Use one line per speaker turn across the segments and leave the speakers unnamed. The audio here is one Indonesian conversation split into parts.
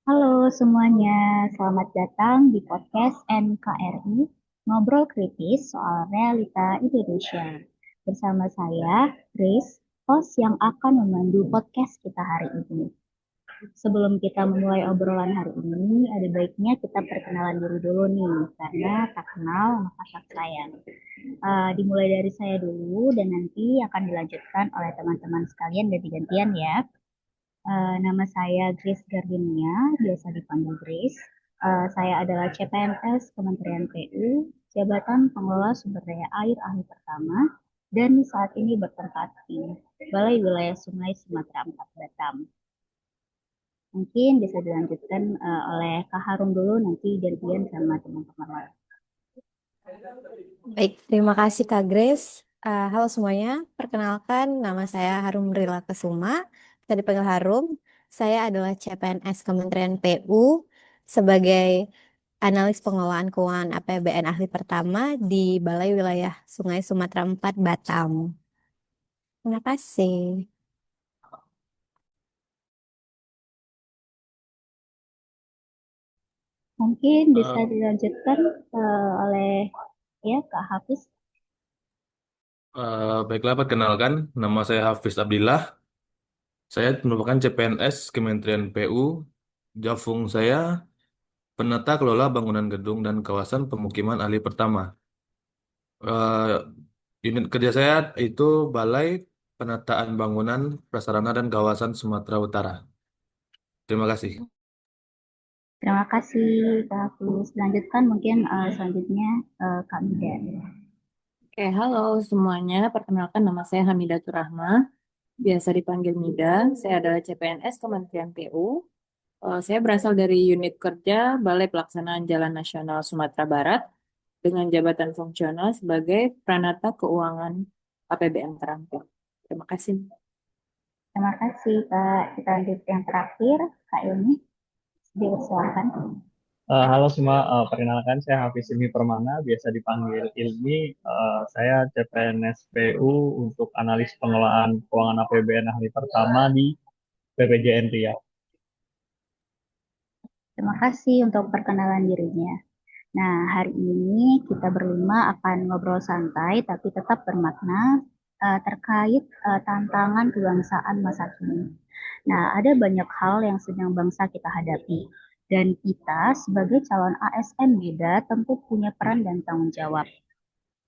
Halo semuanya, selamat datang di podcast NKRI, Ngobrol Kritis soal Realita Indonesia. Bersama saya, Grace, host yang akan memandu podcast kita hari ini. Sebelum kita memulai obrolan hari ini, ada baiknya kita perkenalan diri dulu nih, karena tak kenal maka tak sayang. Dimulai dari saya dulu dan nanti akan dilanjutkan oleh teman-teman sekalian ganti-gantian ya. Nama saya Grace Gardinia, biasa dipanggil Grace. Saya adalah CPNS Kementerian PU, Jabatan Pengelola Sumber Daya Air Ahli Pertama, dan saat ini bertempat di Balai Wilayah Sungai Sumatera Empat Batam. Mungkin bisa dilanjutkan oleh Kak Harum dulu, nanti gantian sama teman-teman lain.
Baik, terima kasih Kak Grace. Halo semuanya, perkenalkan nama saya Harum Rila Kesuma, bisa dipanggil Harum. Saya adalah CPNS Kementerian PU sebagai analis pengelolaan keuangan APBN ahli pertama di Balai Wilayah Sungai Sumatera Empat Batam. Terima kasih.
Mungkin bisa
Eh,
dilanjutkan oleh ya Kak Hafiz.
Baiklah, perkenalkan, nama saya Hafiz Abdillah. Saya merupakan CPNS Kementerian PU. Jafung saya penata kelola bangunan gedung dan kawasan pemukiman ahli pertama. Unit kerja saya itu Balai Penataan Bangunan, Prasarana dan Kawasan Sumatera Utara. Terima kasih.
Terima kasih Kak Hafiz. Lanjutkan mungkin selanjutnya Kak Mida.
Oke, halo semuanya. Perkenalkan nama saya Hamidatur Rahma, biasa dipanggil Mida. Saya adalah CPNS Kementerian PU. Saya berasal dari unit kerja Balai Pelaksanaan Jalan Nasional Sumatera Barat dengan jabatan fungsional sebagai Pranata Keuangan APBN terampil. Terima kasih.
Terima kasih Kak. Kita lanjut yang terakhir, Kak Ilmi. Dipersilakan.
Halo semua, perkenalkan saya Hafiz Ilmi Permana, biasa dipanggil Ilmi. Saya CPNS PU untuk analis pengelolaan keuangan APBN ahli pertama di BPJN Riau.
Terima kasih untuk perkenalan dirinya. Nah, hari ini kita berlima akan ngobrol santai tapi tetap bermakna terkait tantangan kebangsaan masa kini. Nah, ada banyak hal yang sedang bangsa kita hadapi. Dan kita sebagai calon ASN muda tentu punya peran dan tanggung jawab.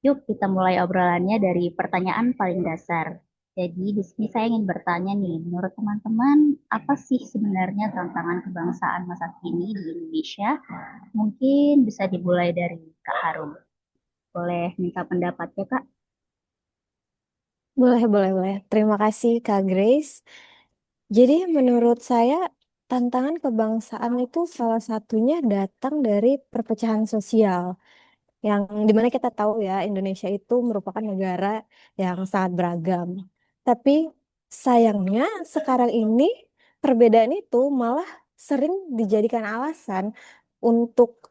Yuk kita mulai obrolannya dari pertanyaan paling dasar. Jadi di sini saya ingin bertanya nih, menurut teman-teman, apa sih sebenarnya tantangan kebangsaan masa kini di Indonesia? Mungkin bisa dimulai dari Kak Harum. Boleh minta pendapatnya, Kak?
Boleh, boleh, boleh. Terima kasih Kak Grace. Jadi menurut saya tantangan kebangsaan itu salah satunya datang dari perpecahan sosial. Yang dimana kita tahu ya Indonesia itu merupakan negara yang sangat beragam. Tapi sayangnya sekarang ini perbedaan itu malah sering dijadikan alasan untuk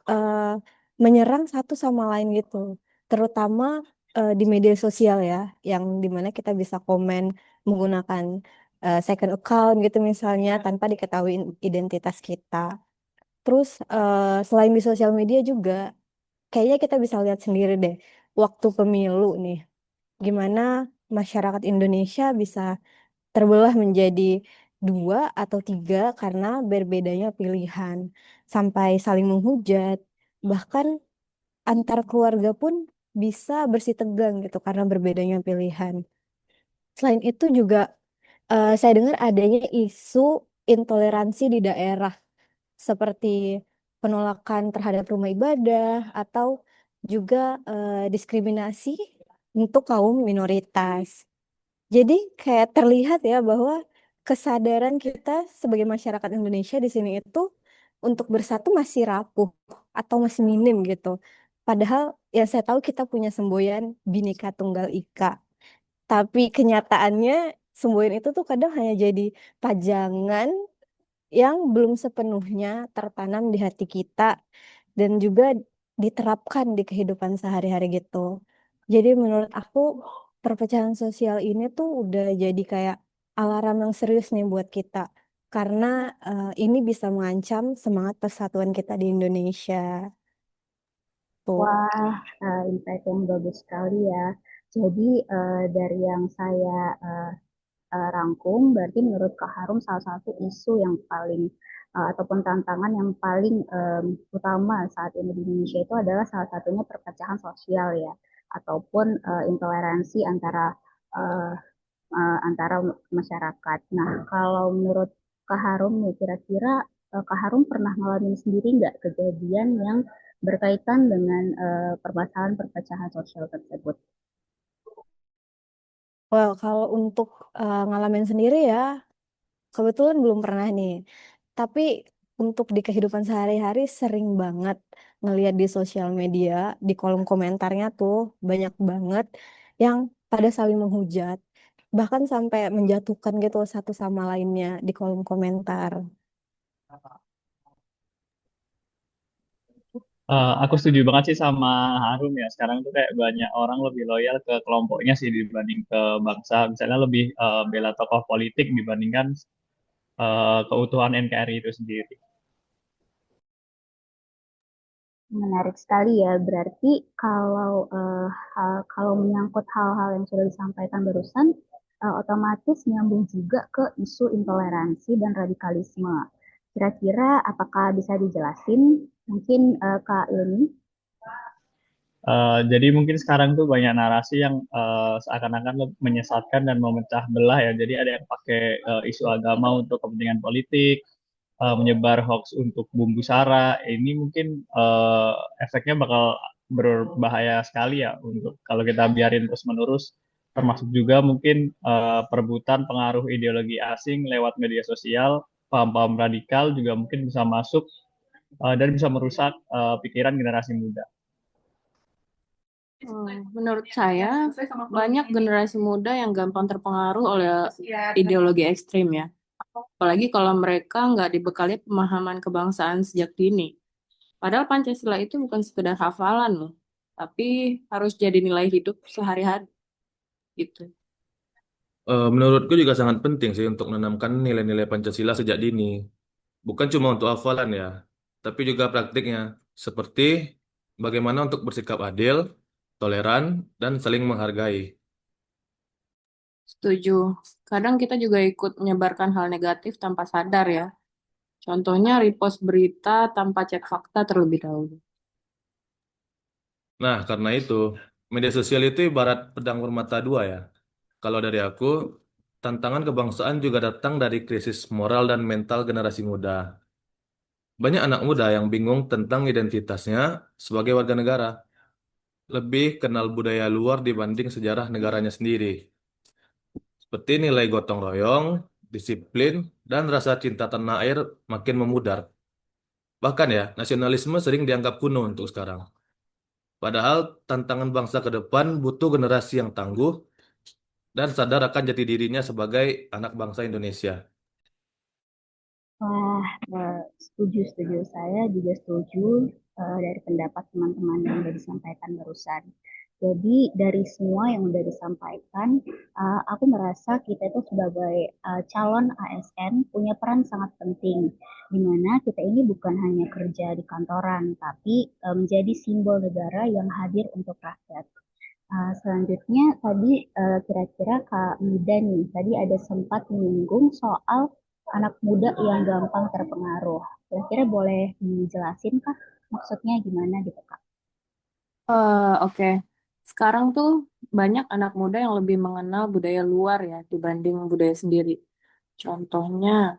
menyerang satu sama lain gitu. Terutama di media sosial ya, yang dimana kita bisa komen menggunakan second account gitu misalnya tanpa diketahui identitas kita. Terus selain di sosial media juga kayaknya kita bisa lihat sendiri deh waktu pemilu nih, gimana masyarakat Indonesia bisa terbelah menjadi dua atau tiga karena berbedanya pilihan, sampai saling menghujat, bahkan antar keluarga pun bisa bersih tegang gitu karena berbedanya pilihan. Selain itu juga saya dengar adanya isu intoleransi di daerah seperti penolakan terhadap rumah ibadah atau juga diskriminasi untuk kaum minoritas. Jadi kayak terlihat ya bahwa kesadaran kita sebagai masyarakat Indonesia di sini itu untuk bersatu masih rapuh atau masih minim gitu. Padahal ya saya tahu kita punya semboyan Bhinneka Tunggal Ika. Tapi kenyataannya semboyan itu tuh kadang hanya jadi pajangan yang belum sepenuhnya tertanam di hati kita dan juga diterapkan di kehidupan sehari-hari gitu. Jadi menurut aku perpecahan sosial ini tuh udah jadi kayak alarm yang serius nih buat kita. karena ini bisa mengancam semangat persatuan kita di Indonesia. Tuh.
Wah, insight yang bagus sekali ya. Jadi dari yang saya rangkum, berarti menurut Kak Harum salah satu isu yang paling ataupun tantangan yang paling utama saat ini di Indonesia itu adalah salah satunya perpecahan sosial ya, ataupun intoleransi eh, antara masyarakat. Nah, kalau menurut Kak Harum nih, kira-kira Kak Harum pernah ngalamin sendiri nggak kejadian yang berkaitan dengan permasalahan perpecahan sosial tersebut?
Well, kalau untuk ngalamin sendiri ya, kebetulan belum pernah nih. Tapi untuk di kehidupan sehari-hari sering banget ngelihat di sosial media, di kolom komentarnya tuh banyak banget yang pada saling menghujat, bahkan sampai menjatuhkan gitu satu sama lainnya di kolom komentar.
Aku setuju banget sih sama Harum ya. Sekarang tuh kayak banyak orang lebih loyal ke kelompoknya sih dibanding ke bangsa. Misalnya lebih bela tokoh politik dibandingkan keutuhan NKRI itu sendiri.
Menarik sekali ya. Berarti kalau kalau menyangkut hal-hal yang sudah disampaikan barusan, otomatis nyambung juga ke isu intoleransi dan radikalisme. Kira-kira apakah bisa dijelasin? Mungkin Kak Ilmi?
Jadi mungkin sekarang tuh banyak narasi yang seakan-akan menyesatkan dan memecah belah ya. Jadi ada yang pakai isu agama untuk kepentingan politik, menyebar hoax untuk bumbu sara. Ini mungkin efeknya bakal berbahaya sekali ya untuk kalau kita biarin terus-menerus. Termasuk juga mungkin perebutan pengaruh ideologi asing lewat media sosial, paham-paham radikal juga mungkin bisa masuk dan bisa merusak pikiran generasi muda.
Menurut saya, banyak generasi muda yang gampang terpengaruh oleh ideologi ekstrim ya. Apalagi kalau mereka nggak dibekali pemahaman kebangsaan sejak dini. Padahal Pancasila itu bukan sekedar hafalan loh, tapi harus jadi nilai hidup sehari-hari gitu.
Menurutku juga sangat penting sih untuk menanamkan nilai-nilai Pancasila sejak dini. Bukan cuma untuk hafalan ya, tapi juga praktiknya. Seperti bagaimana untuk bersikap adil, toleran, dan saling menghargai.
Setuju. Kadang kita juga ikut menyebarkan hal negatif tanpa sadar ya. Contohnya repost berita tanpa cek fakta terlebih dahulu.
Nah, karena itu, media sosial itu ibarat pedang bermata dua ya. Kalau dari aku, tantangan kebangsaan juga datang dari krisis moral dan mental generasi muda. Banyak anak muda yang bingung tentang identitasnya sebagai warga negara, lebih kenal budaya luar dibanding sejarah negaranya sendiri, seperti nilai gotong royong, disiplin, dan rasa cinta tanah air makin memudar. Bahkan ya, nasionalisme sering dianggap kuno untuk sekarang. Padahal tantangan bangsa ke depan butuh generasi yang tangguh dan sadar akan jati dirinya sebagai anak bangsa Indonesia.
Wah, setuju, setuju. Saya juga setuju dari pendapat teman-teman yang sudah disampaikan barusan. Jadi dari semua yang sudah disampaikan, aku merasa kita itu sebagai calon ASN punya peran sangat penting, di mana kita ini bukan hanya kerja di kantoran, tapi menjadi simbol negara yang hadir untuk rakyat. Selanjutnya tadi kira-kira Kak Mida nih, tadi ada sempat menyinggung soal anak muda yang gampang terpengaruh. Kira-kira boleh dijelasin Kak? Maksudnya gimana gitu Kak?
Oke. Sekarang tuh banyak anak muda yang lebih mengenal budaya luar ya dibanding budaya sendiri. Contohnya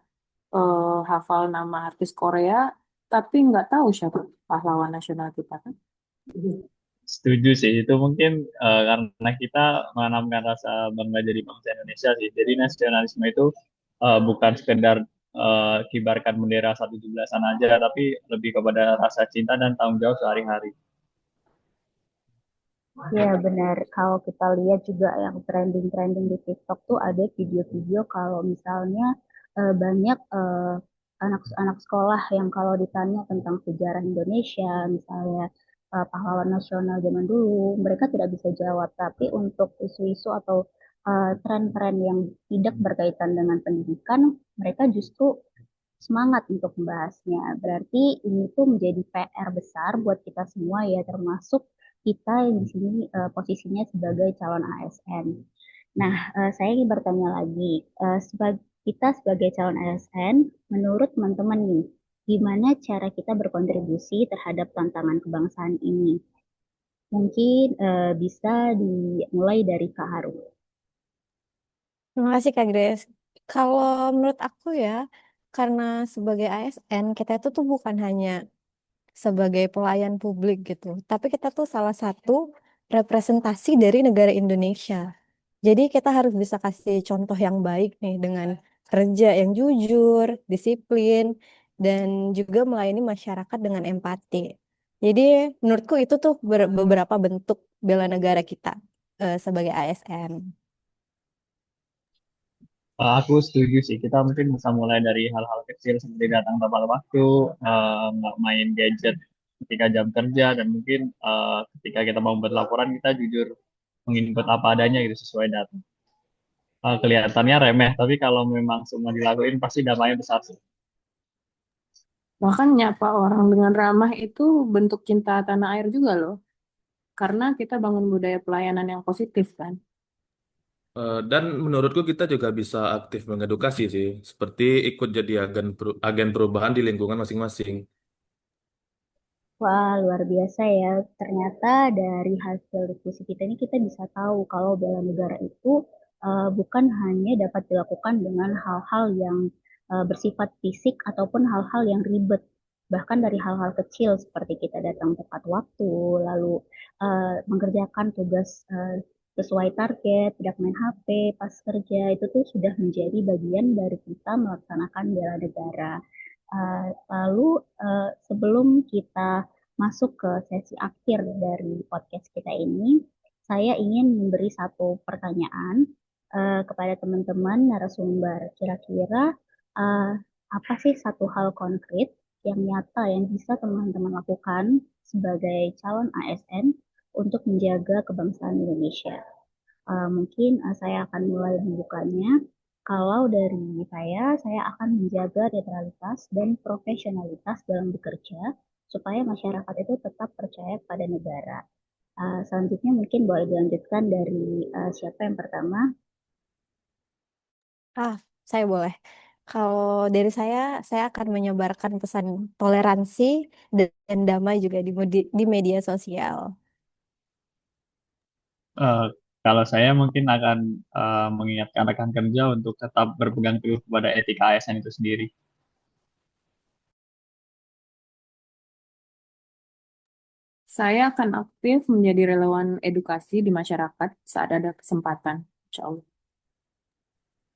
hafal nama artis Korea, tapi nggak tahu siapa pahlawan nasional kita kan.
Setuju sih, itu mungkin karena kita menanamkan rasa bangga jadi bangsa Indonesia sih. Jadi nasionalisme itu bukan sekedar kibarkan bendera 17-an aja, tapi lebih kepada rasa cinta dan tanggung jawab sehari-hari.
Ya benar, kalau kita lihat juga yang trending-trending di TikTok tuh ada video-video kalau misalnya banyak anak-anak sekolah yang kalau ditanya tentang sejarah Indonesia, misalnya pahlawan nasional zaman dulu, mereka tidak bisa jawab. Tapi untuk isu-isu atau tren-tren yang tidak berkaitan dengan pendidikan, mereka justru semangat untuk membahasnya. Berarti ini tuh menjadi PR besar buat kita semua ya, termasuk kita yang di sini posisinya sebagai calon ASN. Nah, saya ingin bertanya lagi, kita sebagai calon ASN, menurut teman-teman nih, gimana cara kita berkontribusi terhadap tantangan kebangsaan ini? Mungkin bisa dimulai dari Kak Harum.
Terima kasih Kak Grace. Kalau menurut aku ya, karena sebagai ASN kita itu tuh bukan hanya sebagai pelayan publik gitu, tapi kita tuh salah satu representasi dari negara Indonesia. Jadi kita harus bisa kasih contoh yang baik nih dengan kerja yang jujur, disiplin, dan juga melayani masyarakat dengan empati. Jadi menurutku itu tuh beberapa bentuk bela negara kita sebagai ASN.
Aku setuju sih, kita mungkin bisa mulai dari hal-hal kecil seperti datang tepat waktu, nggak main gadget ketika jam kerja, dan mungkin ketika kita mau buat laporan, kita jujur menginput apa adanya gitu sesuai data. Kelihatannya remeh, tapi kalau memang semua dilakuin pasti dampaknya besar sih.
Bahkan nyapa orang dengan ramah itu bentuk cinta tanah air juga loh. Karena kita bangun budaya pelayanan yang positif kan.
Dan menurutku kita juga bisa aktif mengedukasi sih, seperti ikut jadi agen perubahan di lingkungan masing-masing.
Wah, luar biasa ya. Ternyata dari hasil diskusi kita ini kita bisa tahu kalau bela negara itu bukan hanya dapat dilakukan dengan hal-hal yang bersifat fisik ataupun hal-hal yang ribet. Bahkan dari hal-hal kecil seperti kita datang tepat waktu, lalu mengerjakan tugas sesuai target, tidak main HP pas kerja, itu tuh sudah menjadi bagian dari kita melaksanakan bela negara. Lalu sebelum kita masuk ke sesi akhir dari podcast kita ini, saya ingin memberi satu pertanyaan kepada teman-teman narasumber. Kira-kira uh, apa sih satu hal konkret yang nyata yang bisa teman-teman lakukan sebagai calon ASN untuk menjaga kebangsaan Indonesia? Mungkin saya akan mulai membukanya. Kalau dari saya akan menjaga netralitas dan profesionalitas dalam bekerja supaya masyarakat itu tetap percaya pada negara. Selanjutnya mungkin boleh dilanjutkan dari siapa yang pertama?
Ah, saya boleh. Kalau dari saya akan menyebarkan pesan toleransi dan damai juga di media sosial.
Eh, Kalau saya mungkin akan mengingatkan rekan kerja untuk tetap berpegang teguh kepada etika ASN itu sendiri.
Saya akan aktif menjadi relawan edukasi di masyarakat saat ada kesempatan. Insya Allah.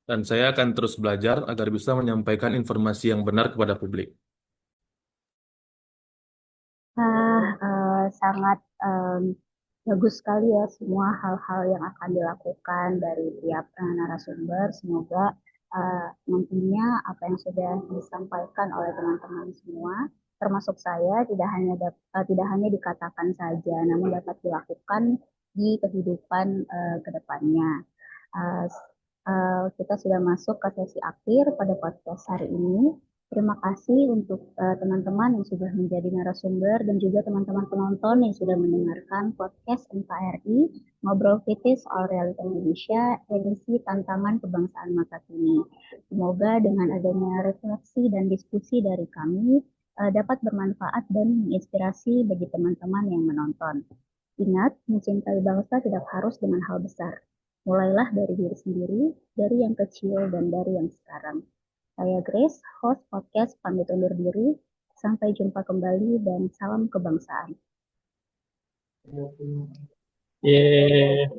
Dan saya akan terus belajar agar bisa menyampaikan informasi yang benar kepada publik.
Sangat bagus sekali ya semua hal-hal yang akan dilakukan dari tiap narasumber. Semoga nantinya apa yang sudah disampaikan oleh teman-teman semua, termasuk saya, tidak hanya dikatakan saja, namun dapat dilakukan di kehidupan ke depannya. Uh, kita sudah masuk ke sesi akhir pada podcast hari ini. Terima kasih untuk teman-teman yang sudah menjadi narasumber dan juga teman-teman penonton yang sudah mendengarkan podcast NKRI Ngobrol Kritis Soal Realita Indonesia edisi Tantangan Kebangsaan Masa Kini. Semoga dengan adanya refleksi dan diskusi dari kami dapat bermanfaat dan menginspirasi bagi teman-teman yang menonton. Ingat, mencintai bangsa tidak harus dengan hal besar. Mulailah dari diri sendiri, dari yang kecil dan dari yang sekarang. Saya Grace, host podcast pamit undur diri. Sampai jumpa kembali dan salam kebangsaan.
Yeay.